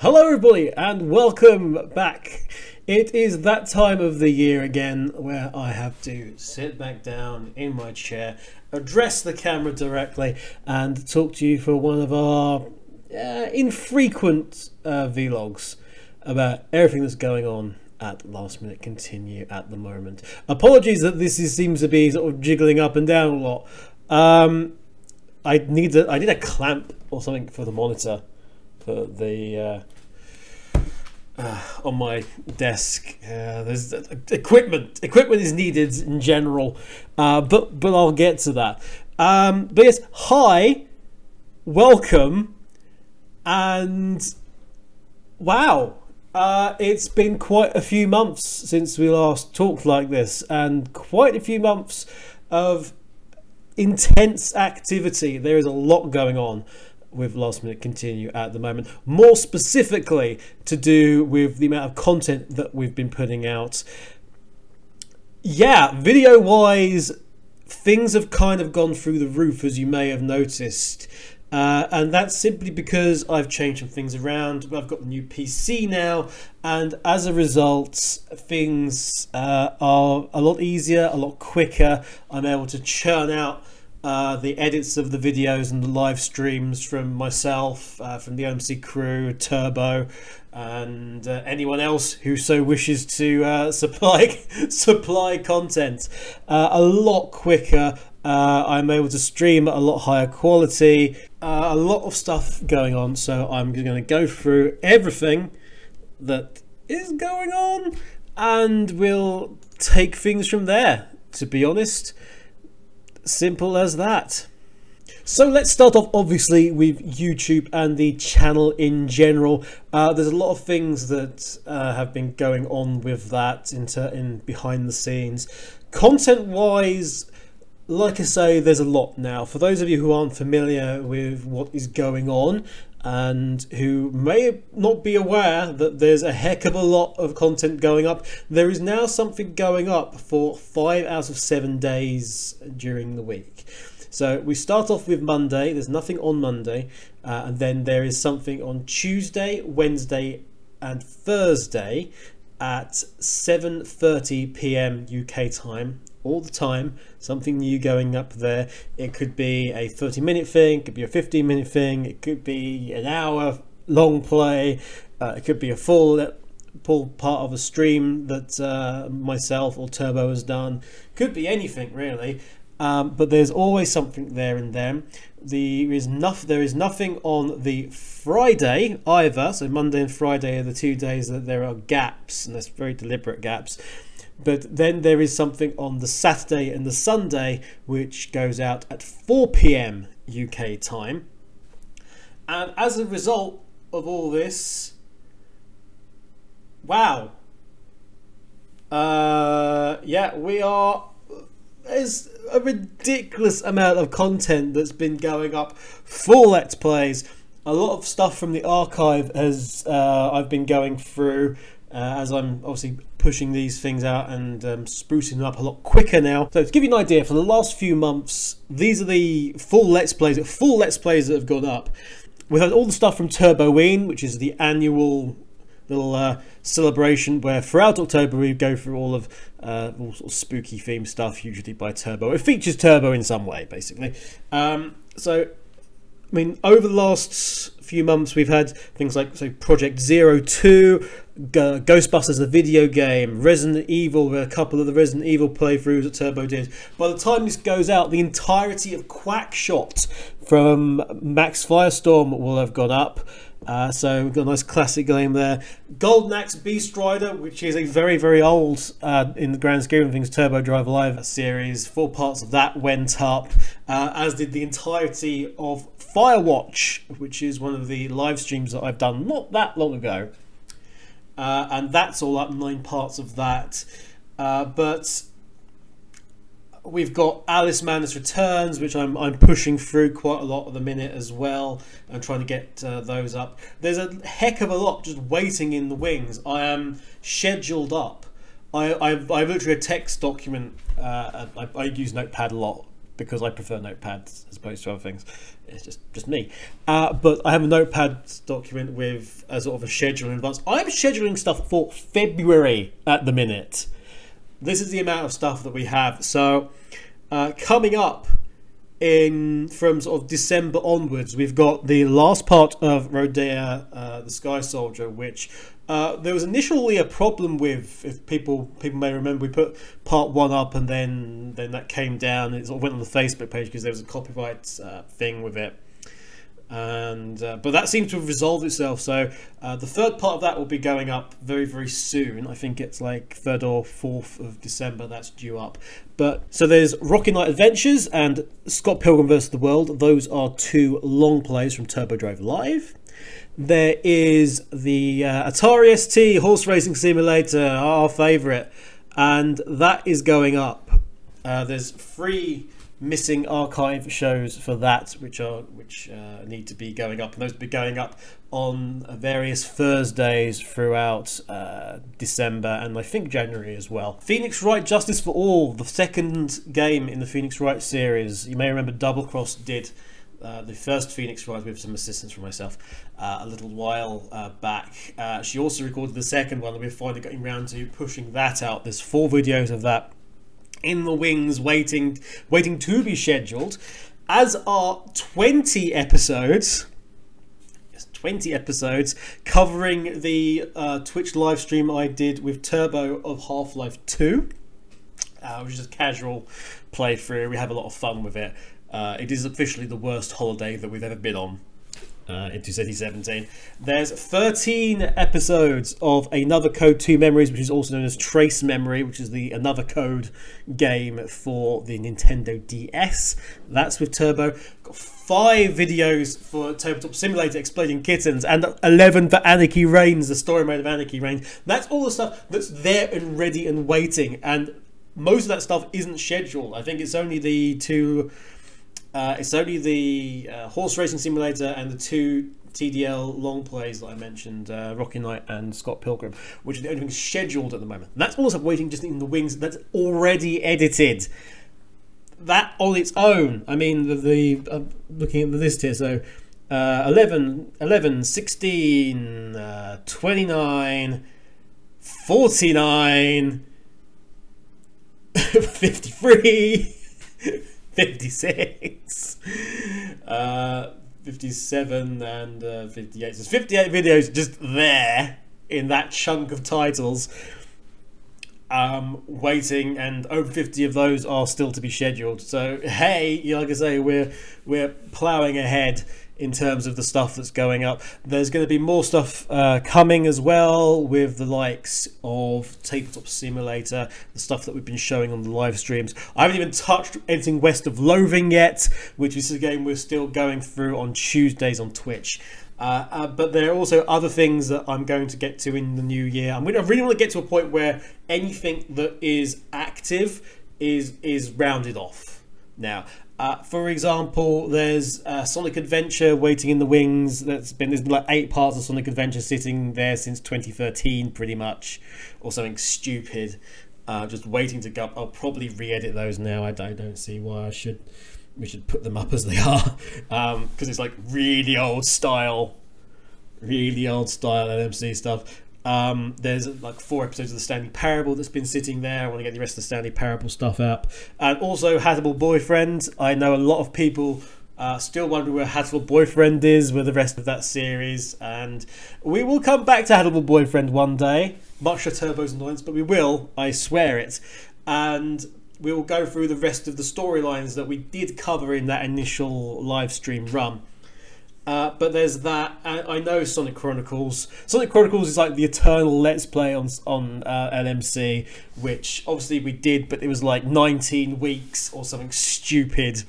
Hello everybody and welcome back. It is that time of the year again where I have to sit back down in my chair, address the camera directly and talk to you for one of our infrequent vlogs about everything that's going on at Last Minute Continue at the moment. Apologies that this seems to be sort of jiggling up and down a lot. I need a clamp or something for the monitor for the on my desk. There's equipment is needed in general, but I'll get to that. But yes, hi, welcome, and wow, it's been quite a few months since we last talked like this, and quite a few months of intense activity. There is a lot going on with Last Minute Continue at the moment, more specifically to do with the amount of content that we've been putting out. Yeah, video wise, things have kind of gone through the roof, as you may have noticed, and that's simply because I've changed some things around. I've got the new PC now, and as a result things are a lot easier, a lot quicker. I'm able to churn out the edits of the videos and the live streams from myself, from the LMC crew, Turbo, and anyone else who so wishes to supply content a lot quicker. I'm able to stream at a lot higher quality, a lot of stuff going on, so I'm going to go through everything that is going on and we'll take things from there, to be honest. Simple as that. So let's start off obviously with YouTube and the channel in general. There's a lot of things that have been going on with that in behind the scenes. Content wise, like I say, there's a lot now. For those of you who aren't familiar with what is going on and who may not be aware that there's a heck of a lot of content going up, there is now something going up for 5 out of 7 days during the week. So we start off with Monday. There's nothing on Monday, and then there is something on Tuesday, Wednesday and Thursday at 7:30 p.m. UK time. All the time, something new going up there. It could be a 30-minute thing, it could be a 15-minute thing, it could be an hour long play, it could be a full part of a stream that myself or Turbo has done. Could be anything really, but there's always something there and then. There is nothing on the Friday either, so Monday and Friday are the 2 days that there are gaps, and that's very deliberate gaps. But then there is something on the Saturday and the Sunday which goes out at 4 p.m. UK time. And as a result of all this, wow, there's a ridiculous amount of content that's been going up for Let's Plays. A lot of stuff from the archive has I've been going through as I'm obviously pushing these things out and sprucing them up a lot quicker now. So to give you an idea, for the last few months, these are the full Let's Plays that have gone up. We've had all the stuff from Turboween, which is the annual little celebration where throughout October we go through all sort of spooky themed stuff, usually by Turbo. It features Turbo in some way, basically. So I mean, over the last few months we've had things like Project 02, Ghostbusters the video game, Resident Evil, a couple of the Resident Evil playthroughs that Turbo did. By the time this goes out, the entirety of Quackshot from Max Firestorm will have gone up. So we've got a nice classic game there. Golden Axe Beast Rider, which is a very, very old, in the grand scheme of things, Turbo Drive Live series. 4 parts of that went up, as did the entirety of Firewatch, which is one of the live streams that I've done not that long ago. And that's all up, 9 parts of that. But we've got Alice Madness Returns, which I'm pushing through quite a lot at the minute as well, and trying to get those up. There's a heck of a lot just waiting in the wings. I am scheduled up. I've literally a text document. I use Notepad a lot because I prefer notepads as opposed to other things. It's just me. But I have a notepad document with a sort of a schedule in advance. I'm scheduling stuff for February at the minute. This is the amount of stuff that we have. So coming up from sort of December onwards, we've got the last part of Rodea, the Sky Soldier, which there was initially a problem with. If people may remember, we put part 1 up and then that came down. It sort of went on the Facebook page because there was a copyright thing with it. And but that seems to have resolved itself. So the third part of that will be going up very, very soon. I think it's like 3rd or 4th of December that's due up. But so there's Rocky Knight Adventures and Scott Pilgrim vs. the World. Those are 2 long plays from Turbo Drive Live. There is the Atari ST Horse Racing Simulator, our favourite, and that is going up. There's 3 missing archive shows for that, which need to be going up, and those will be going up on various Thursdays throughout December and I think January as well. Phoenix Wright Justice for All, the second game in the Phoenix Wright series. You may remember Double Cross did the first Phoenix Wright with some assistance from myself a little while back. She also recorded the second one, and we're finally getting around to pushing that out. There's 4 videos of that in the wings, waiting to be scheduled, as are 20 episodes. Yes, 20 episodes covering the Twitch live stream I did with Turbo of Half-Life 2, which is a casual playthrough. We have a lot of fun with it. It is officially the worst holiday that we've ever been on in 2017. There's 13 episodes of Another Code 2 Memories, which is also known as Trace Memory, which is the Another Code game for the Nintendo DS. That's with Turbo. Got 5 videos for Tabletop Simulator Exploding Kittens, and 11 for Anarchy Reigns, the story mode of Anarchy Reigns. That's all the stuff that's there and ready and waiting, and most of that stuff isn't scheduled. I think it's only the 2... it's only the Horse Racing Simulator and the 2 TDL long plays that I mentioned, Rocky Knight and Scott Pilgrim, which are the only things scheduled at the moment. And that's also waiting just in the wings. That's already edited. That on its own, I mean, looking at the list here, so 11, 16, 29, 49, 53... 56, 57 and 58. So there's 58 videos just there in that chunk of titles waiting, and over 50 of those are still to be scheduled. So hey, like I say, we're ploughing ahead in terms of the stuff that's going up. There's going to be more stuff coming as well, with the likes of Tabletop Simulator, the stuff that we've been showing on the live streams. I haven't even touched anything West of Loathing yet, which is a game we're still going through on Tuesdays on Twitch. But there are also other things that I'm going to get to in the new year. I really want to get to a point where anything that is active is rounded off now. For example, there's Sonic Adventure waiting in the wings. There's been like 8 parts of Sonic Adventure sitting there since 2013, pretty much, or something stupid, just waiting to go. I'll probably re-edit those now. I don't see why we should put them up as they are, because it's like really old style LMC stuff. There's like 4 episodes of the Stanley Parable that's been sitting there. I want to get the rest of the Stanley Parable stuff up, and also Hatable Boyfriend. I know a lot of people still wonder where Hatable Boyfriend is with the rest of that series, and we will come back to Hatable Boyfriend one day, much to Turbo's annoyance, but we will, I swear it. And we will go through the rest of the storylines that we did cover in that initial live stream run. But there's that. I know Sonic Chronicles. Sonic Chronicles is like the eternal Let's Play on LMC, which obviously we did, but it was like 19 weeks or something stupid.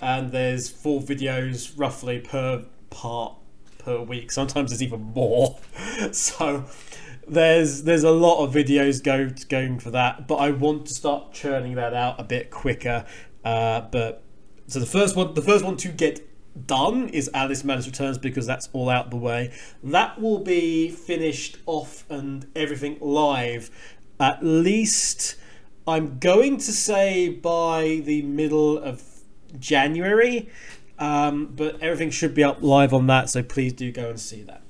And there's 4 videos roughly per part per week. Sometimes there's even more. So there's a lot of videos going for that. But I want to start churning that out a bit quicker. But so the first one to get done is Alice Madness Returns, because that's all out the way. That will be finished off and everything live at least I'm going to say by the middle of January, but everything should be up live on that, so please do go and see that.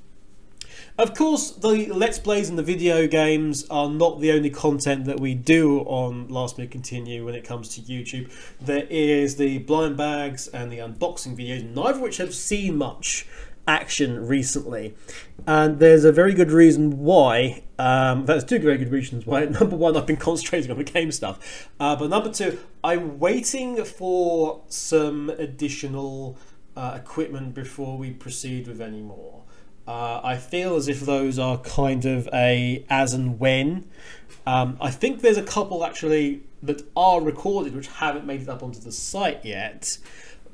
Of course, the Let's Plays and the video games are not the only content that we do on Last Minute Continue when it comes to YouTube. There is the blind bags and the unboxing videos, neither of which have seen much action recently. And there's a very good reason why. There's two very good reasons why. Number one, I've been concentrating on the game stuff. But number two, I'm waiting for some additional equipment before we proceed with any more. I feel as if those are kind of a as and when. I think there's a couple actually that are recorded which haven't made it up onto the site yet,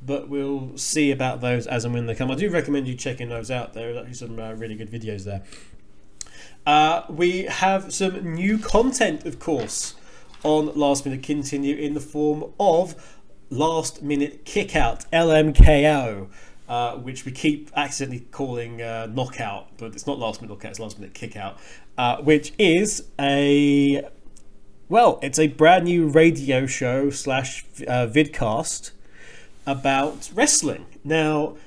but we'll see about those as and when they come. I do recommend you checking those out. There are actually some really good videos there. We have some new content, of course, on Last Minute Continue in the form of Last Minute Kickout, LMKO. Which we keep accidentally calling Knockout, but it's not Last Minute Knockout, it's Last Minute Kickout, which is it's a brand new radio show slash vidcast about wrestling. Now,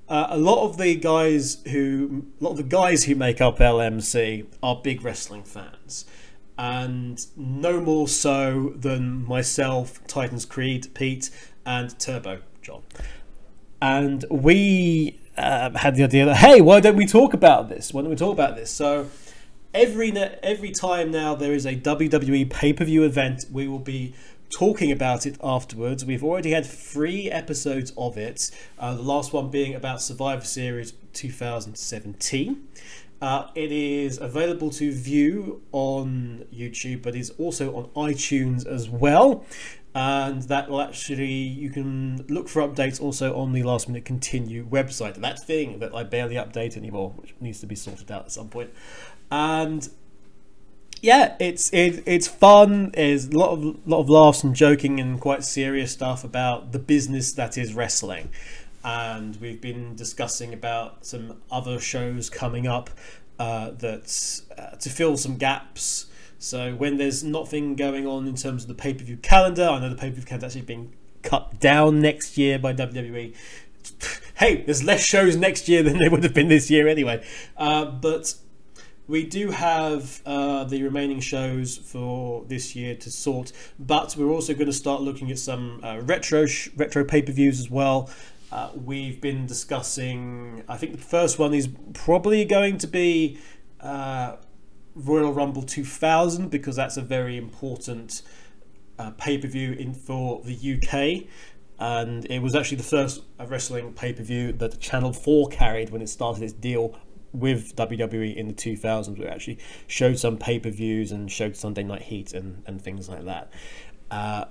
a lot of the guys who make up LMC are big wrestling fans, and no more so than myself, Titans Creed, Pete, and Turbo John. And we had the idea that, hey, why don't we talk about this? So every time now there is a WWE pay-per-view event, we will be talking about it afterwards. We've already had 3 episodes of it, the last one being about Survivor Series 2017. It is available to view on YouTube, but is also on iTunes as well. And that will actually, you can look for updates also on the Last Minute Continue website. That thing that I barely update anymore, which needs to be sorted out at some point. And yeah, it's fun. There's a lot of laughs and joking and quite serious stuff about the business that is wrestling. And we've been discussing about some other shows coming up to fill some gaps. So when there's nothing going on in terms of the pay-per-view calendar, I know the pay-per-view calendar is actually being cut down next year by WWE. Hey, there's less shows next year than there would have been this year anyway. But we do have the remaining shows for this year to sort. But we're also going to start looking at some retro pay-per-views as well. We've been discussing, I think the first one is probably going to be Royal Rumble 2000, because that's a very important pay-per-view for the UK, and it was actually the first wrestling pay-per-view that Channel 4 carried when it started its deal with WWE in the 2000s. We actually showed some pay-per-views and showed Sunday Night Heat and things like that.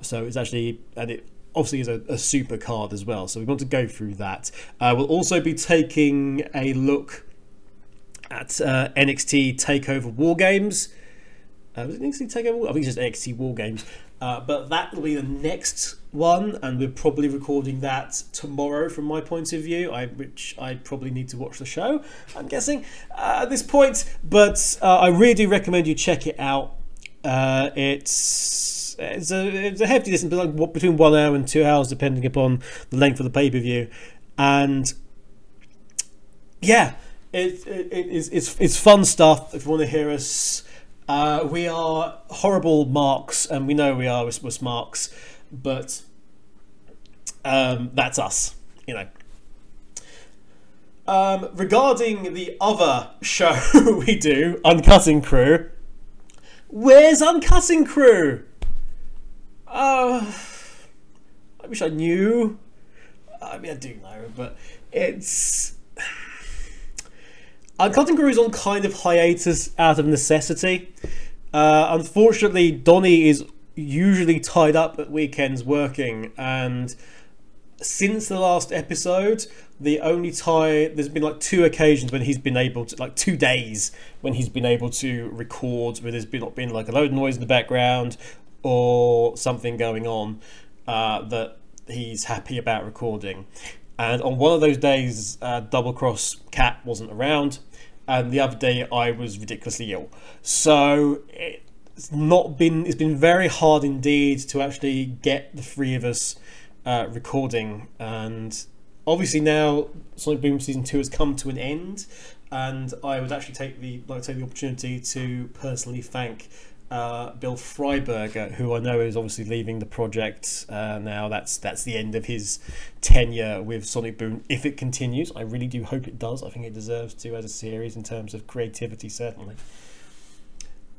So it's actually, and it obviously is a super card as well, so we want to go through that. We'll also be taking a look at NXT TakeOver War Games. Was it NXT TakeOver? I think it's just NXT War Games. But that will be the next one, and we're probably recording that tomorrow from my point of view, which I probably need to watch the show, I'm guessing, at this point. But I really do recommend you check it out. It's a hefty distance, like between 1 hour and 2 hours, depending upon the length of the pay-per-view. And yeah, it's fun stuff. If you want to hear us, we are horrible marks, and we know we're smarks, but that's us, you know. Regarding the other show we do, Uncutting Crew, where's Uncutting Crew? I wish I knew. I mean, I do know, but it's... Uncutting Crew is on kind of hiatus out of necessity. Unfortunately, Donnie is usually tied up at weekends working, and since the last episode, there's been like 2 occasions when he's been able to, like 2 days when he's been able to record where there's not been like a load of noise in the background or something going on that he's happy about recording. And on one of those days, Double Cross Cat wasn't around, and the other day I was ridiculously ill. So it's been very hard indeed to actually get the three of us recording, and obviously now Sonic Boom Season 2 has come to an end, and I would actually take the opportunity to personally thank Bill Freiberger, who I know is obviously leaving the project now. That's the end of his tenure with Sonic Boom, if it continues. I really do hope it does. I think it deserves to as a series in terms of creativity, certainly.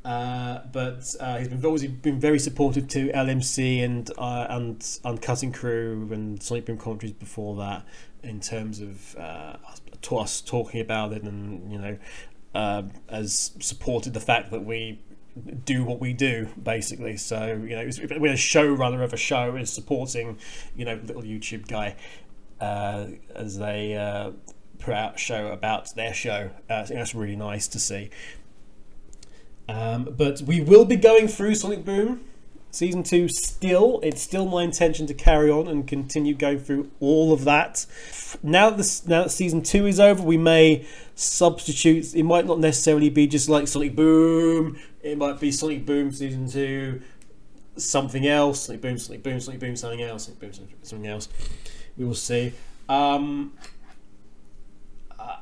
But he's always been very supportive to LMC and Uncutting Crew and Sonic Boom commentaries before that, in terms of us talking about it, and has supported the fact that we do what we do, basically. So we're a showrunner of a show, is supporting little YouTube guy as they put out a show about their show. I think that's really nice to see. But we will be going through Sonic Boom Season 2 still. It's still my intention to carry on and continue going through all of that. Now that Season 2 is over, we may substitute. It might not necessarily be just like Sonic Boom. It might be Sonic Boom Season 2, something else. Sonic Boom, Sonic Boom, Sonic Boom, something else. Sonic Boom, something else. We will see.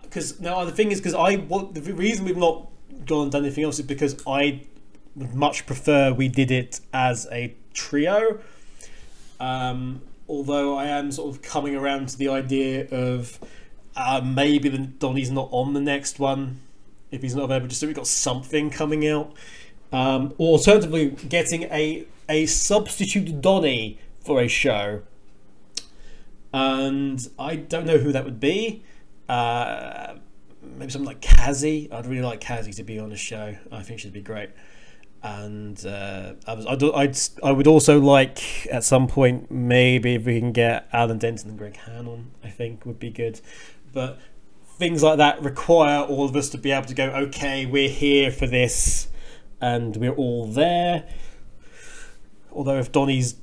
Because now the thing is, the reason we've not gone and done anything else is because I would much prefer we did it as a trio. Although I am sort of coming around to the idea of maybe Donnie's not on the next one, if he's not available, just so we've got something coming out. Or alternatively, getting a substitute Donnie for a show. And I don't know who that would be. Maybe something like Kazzy. I'd really like Kazzy to be on the show. I think she'd be great. And I would also like, at some point, maybe if we can get Alan Denton and Greg Han on, I think would be good. But things like that require all of us to be able to go, okay, we're here for this, and we're all there. Although if Donnie's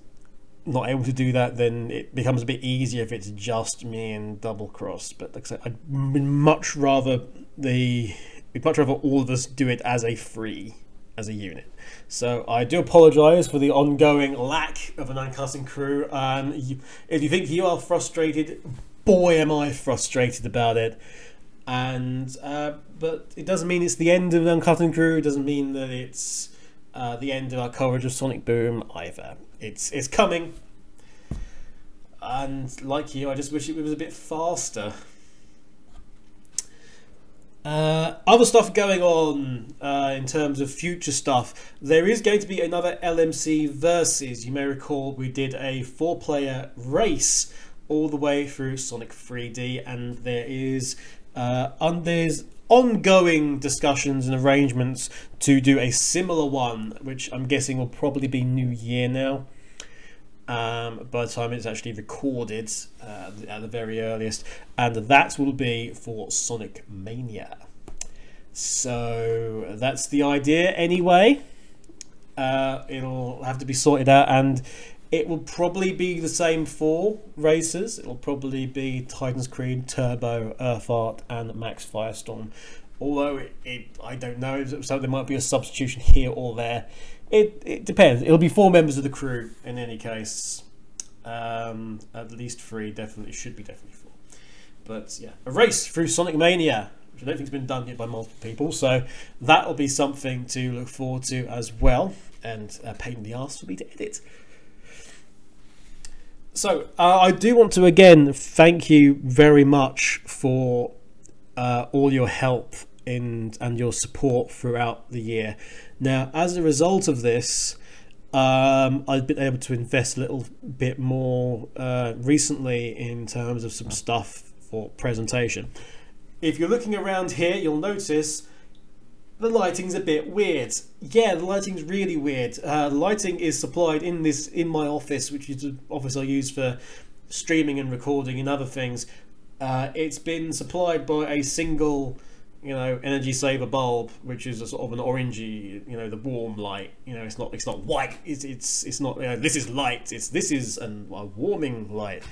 not able to do that, then it becomes a bit easier if it's just me and Double Cross. But like I said, I'd much rather all of us do it as a unit. So I do apologise for the ongoing lack of an Uncutting Crew. If you think you are frustrated, boy am I frustrated about it. And but it doesn't mean it's the end of the Uncutting Crew. It doesn't mean that it's the end of our coverage of Sonic Boom either. It's coming, and like you, I just wish it was a bit faster. Other stuff going on in terms of future stuff. There is going to be another LMC Versus. You may recall we did a 4-player race all the way through Sonic 3D, and there's ongoing discussions and arrangements to do a similar one, which I'm guessing will probably be New Year now. By the time it's actually recorded at the very earliest, and that will be for Sonic Mania. So that's the idea anyway. It'll have to be sorted out, and it will probably be the same 4 races. It'll probably be Titan's Creed, Turbo, Earthart, and Max Firestorm. Although I don't know, so there might be a substitution here or there. It depends. It'll be 4 members of the crew in any case. At least 3, definitely 4. But yeah, a race through Sonic Mania, which I don't think has been done yet by multiple people. So that'll be something to look forward to as well, and a pain in the arse for me to edit. So I do want to again thank you very much for all your help and your support throughout the year. Now, as a result of this, I've been able to invest a little bit more recently in terms of some stuff for presentation. If you're looking around here, you'll notice the lighting's a bit weird. Yeah, the lighting's really weird. The lighting is supplied in my office, which is the office I use for streaming and recording and other things. It's been supplied by a single, energy saver bulb, which is a sort of an orangey, the warm light. It's not white. It's not. This is light. This is a warming light,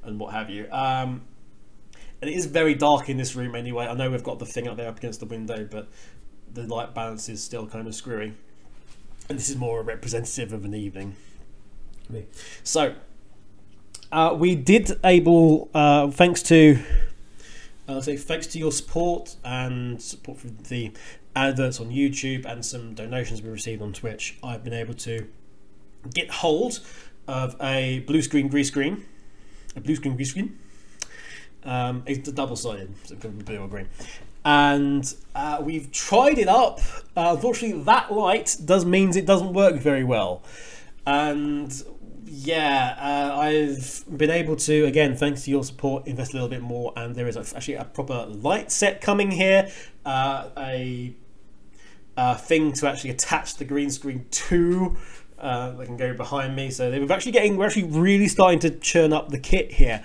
and what have you. And it is very dark in this room anyway. I know we've got the thing up there up against the window, but the light balance is still kind of screwy. and this is more representative of an evening. So we did able, thanks to your support and support for the adverts on YouTube and some donations we received on Twitch, I've been able to get hold of a blue screen green screen. It's double-sided, so it could be blue or green. And we've tried it up. Unfortunately, that light means it doesn't work very well. And yeah, I've been able to, again, thanks to your support, invest a little bit more. And there is actually a proper light set coming here. A thing to actually attach the green screen to. That can go behind me. So we're actually really starting to churn up the kit here.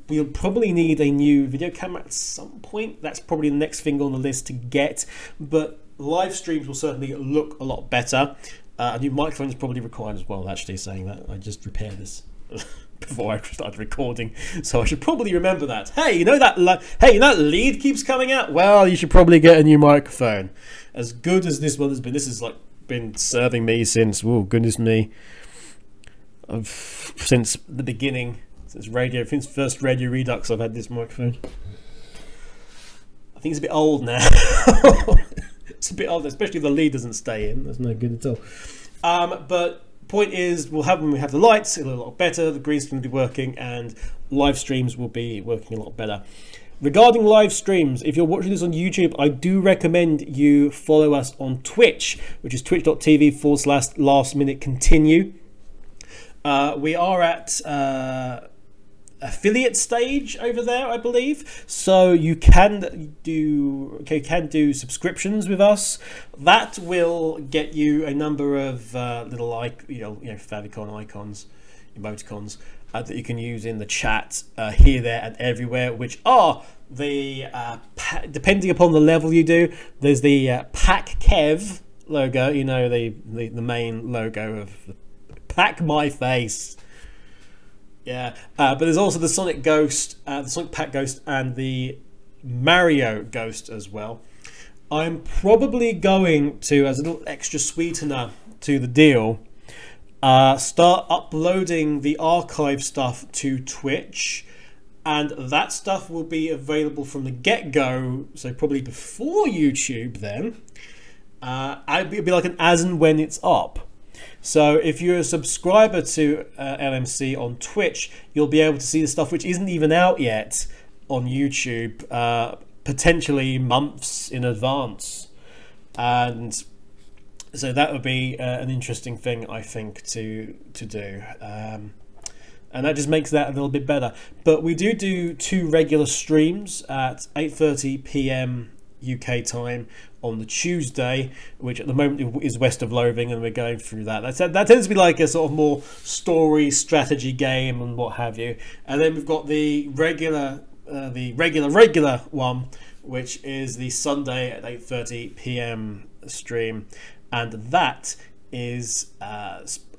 We'll probably need a new video camera at some point. That's probably the next thing on the list to get. But live streams will certainly look a lot better. A new microphone is probably required as well, actually, saying that. I just repaired this before I started recording. So I should probably remember that. Hey, you know that lead keeps coming out? Well, you should probably get a new microphone. As good as this one has been, this has been serving me since, oh goodness me, since the beginning. Since first Radio Redux, I've had this microphone. I think it's a bit old now. It's a bit old, especially if the lead doesn't stay in. That's no good at all. But point is, when we have the lights, it'll look a lot better. The green screen will be working, and live streams will be working a lot better. Regarding live streams, if you're watching this on YouTube, I do recommend you follow us on Twitch, which is twitch.tv/lastminutecontinue. We are at affiliate stage over there, I believe, so you can do subscriptions with us. That will get you a number of little favicon icons, emoticons that you can use in the chat here, there, and everywhere, which are the depending upon the level you do. There's the Pack Kev logo, the main logo of the Pack My Face. Yeah, but there's also the Sonic Ghost, the Sonic Pack Ghost, and the Mario Ghost as well. I'm probably going to, as a little extra sweetener to the deal, start uploading the archive stuff to Twitch, and that stuff will be available from the get-go, so probably before YouTube then. It'll be like an as and when it's up. So if you're a subscriber to LMC on Twitch, you'll be able to see the stuff which isn't even out yet on YouTube, potentially months in advance. And so that would be an interesting thing, I think, to do. And that just makes that a little bit better. But we do 2 regular streams at 8:30 p.m. UK time on the Tuesday, which at the moment is West of Loathing, and we're going through that. That tends to be like a sort of more story strategy game and what have you. And then we've got the regular one, which is the Sunday at 8:30 p.m. stream, and that is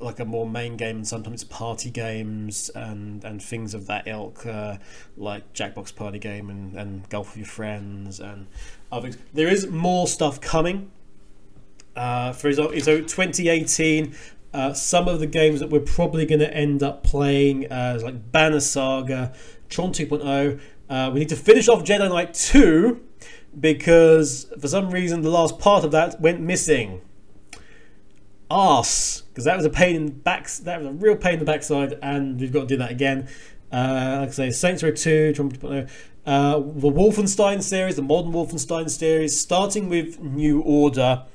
like a more main game, and sometimes party games and things of that ilk, like Jackbox Party Game and Golf with Your Friends and other things. There is more stuff coming. For example, so 2018, some of the games that we're probably going to end up playing, like Banner Saga, Tron 2.0. We need to finish off Jedi Knight 2 because for some reason the last part of that went missing. Because that was a pain in the back. That was a real pain in the backside, and we've got to do that again. Like I say, Saints Row 2, Tron 2.0. The Wolfenstein series, the modern Wolfenstein series, starting with New Order,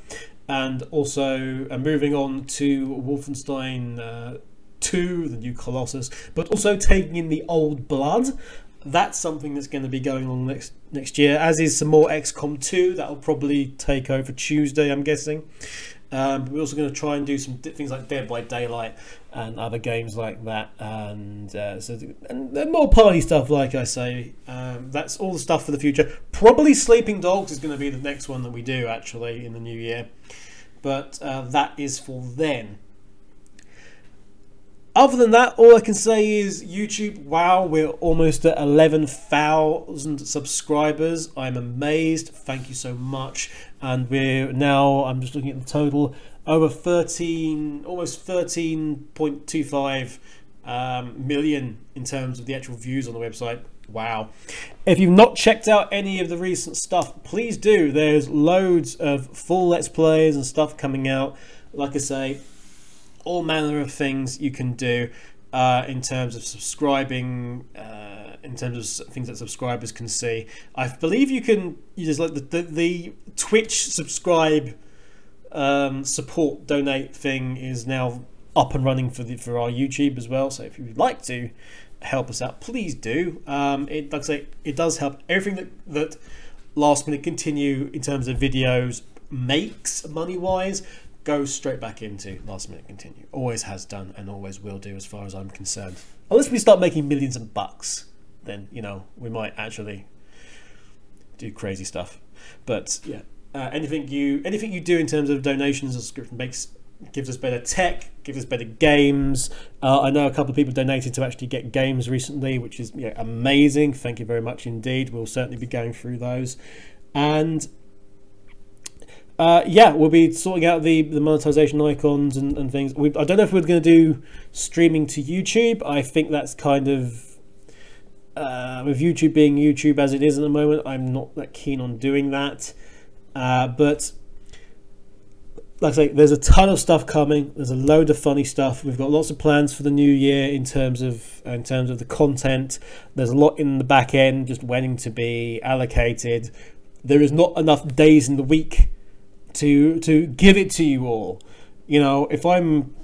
and also moving on to Wolfenstein 2, the New Colossus, but also taking in the Old Blood. That's something that's going to be going on next year, as is some more XCOM 2. That'll probably take over Tuesday, I'm guessing. We're also going to try and do some things like Dead by Daylight and other games like that, and more party stuff, like I say. That's all the stuff for the future. Probably Sleeping Dogs is going to be the next one that we do, actually, in the new year. But that is for then. Other than that, all I can say is YouTube, wow, we're almost at 11,000 subscribers. I'm amazed. Thank you so much. And we're now, I'm just looking at the total, over 13, almost 13.25 million in terms of the actual views on the website. Wow. If you've not checked out any of the recent stuff, please do. There's loads of full Let's Plays and stuff coming out. Like I say, all manner of things you can do in terms of subscribing, in terms of things that subscribers can see. I believe you can use like the Twitch subscribe support donate thing is now up and running for our YouTube as well. So if you would like to help us out, please do. Like I say, it does help. Everything that Last Minute Continue in terms of videos makes money wise goes straight back into Last Minute Continue. Always has done and always will do, as far as I'm concerned. Unless we start making millions of bucks, then you know we might actually do crazy stuff. But yeah, anything you do in terms of donations or subscription gives us better tech, gives us better games. I know a couple of people donated to actually get games recently, which is amazing. Thank you very much indeed. We'll certainly be going through those. And yeah, we'll be sorting out the monetization icons and things. I don't know if we're going to do streaming to YouTube. I think that's kind of, with YouTube being YouTube as it is at the moment, I'm not that keen on doing that. But like I say, there's a ton of stuff coming. There's a load of funny stuff. We've got lots of plans for the new year in terms of the content. There's a lot in the back end just waiting to be allocated. There is not enough days in the week to give it to you all. You know, if I'm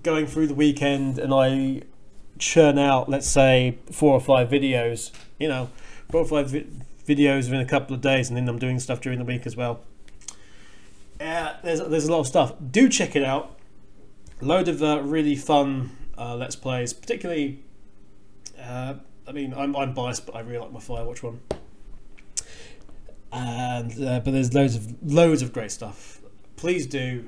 going through the weekend and I churn out, let's say 4 or 5 videos, 4 or 5 videos within a couple of days, and then I'm doing stuff during the week as well. There's a lot of stuff. Do check it out. Load of really fun Let's Plays, particularly. I mean, I'm biased, but I really like my Firewatch one. And but there's loads of great stuff. Please do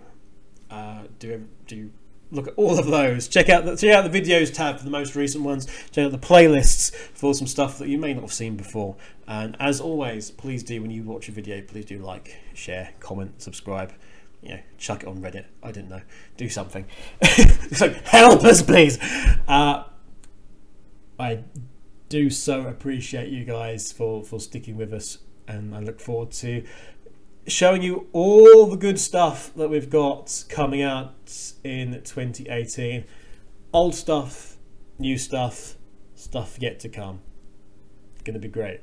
look at all of those. Check out the videos tab for the most recent ones. Check out the playlists for some stuff that you may not have seen before. And as always, please do, when you watch a video, please do like, share, comment, subscribe. Chuck it on Reddit. I don't know. Do something. It's like, help us, please. I do so appreciate you guys for sticking with us, and I look forward to showing you all the good stuff that we've got coming out in 2018. Old stuff, new stuff, stuff yet to come. It's going to be great.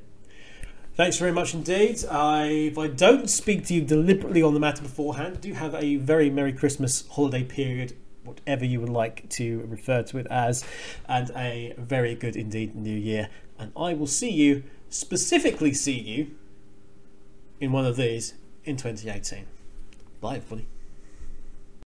Thanks very much indeed. If I don't speak to you deliberately on the matter beforehand, do have a very Merry Christmas holiday period, whatever you would like to refer to it as, and a very good indeed New Year. And I will specifically see you in one of these in 2018. Bye everybody.